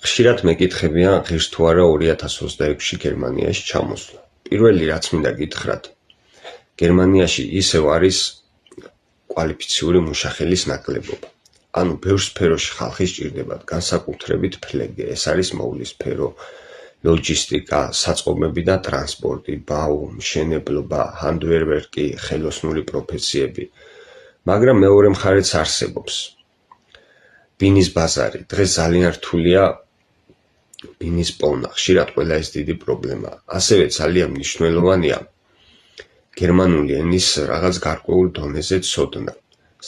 ხშირად მეკითხებიან ღირს თუ არა 2026-ში გერმანიაში ჩამოსვლა. პირველი რაც მინდა გითხრათ, გერმანიაში ისევ არის კვალიფიციური მუშახელის ნაკლებობა. ანუ ბევრ სფეროში ხალხი სჭირდებათ, განსაკუთრებით ფლეგე, ეს არის მოვლის სფერო, ლოჯისტიკა, საწყობები და ტრანსპორტი, ბაუ, მშენებლობა, ჰანდვერკი, ხელოსნური პროფესიები. მაგრამ მეორე მხარეც არსებობს. ბინის ბაზარი. დღეს ძალიან რთულია ბინის პოვნა, ხშირად ყველა ეს დიდი პრობლემაა. ასევე ძალიან მნიშვნელოვანია გერმანული ენის რაღაც გარკვეულ დონეზე ცოდნა.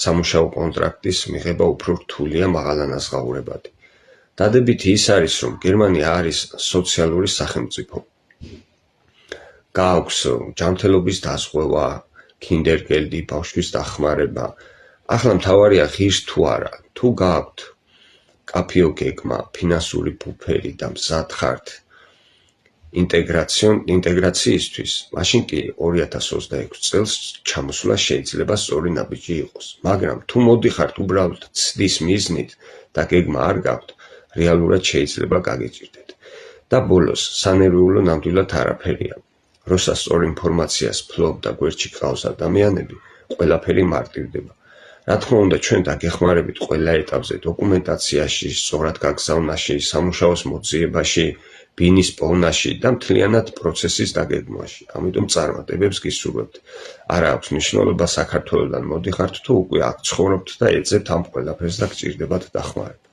სამუშაო კონტრაქტის მიღება უფრო რთულია მაღალანაზღაურებადი. დადებითი ის არის, რომ გერმანია არის სოციალური სახელმწიფო. გააქვს ჯანმრთელობის დაზღვევა, კინდერგელდი, ბავშვის დახმარება. ახლა მთავარია ღირს თუ არა, თუ გააქვთ კაფეო გეგმა, ფინანსური ბუფერი და მზად ხართ ინტეგრაციისთვის, მაშინ კი 2026 წელს ჩამოსვლა შეიძლება სწორი ნაბიჯი იყოს. მაგრამ თუ მოდიხართ უბრალოდ ცდის მიზნით და გეგმა არ გაქვთ, რეალურად შეიძლება გაგიჭირდეთ. და ბოლოს, სანერვიულო ნამდვილად არაფერია. როცა სწორ ინფორმაციას ფლობ და გვერდში გყავს ადამიანები, ყველაფერი მარტივდება. რა თქმა უნდა, ჩვენ დაგეხმარებით ყველა ეტაპზე, დოკუმენტაციაში, სწორად გაგზავნაში, სამუშაოს მოძიებაში, ბინის პოვნაში და მთლიანად პროცესის დაგეგმვაში. ამიტომ წარმატებებს გისურვებთ. არა აქვს მნიშვნელობა საქართველოდან მოდიხართ თუ უკვე აქ ცხოვრობთ და ეძებთ ამ ყველაფერს და გჭირდებათ დახმარება.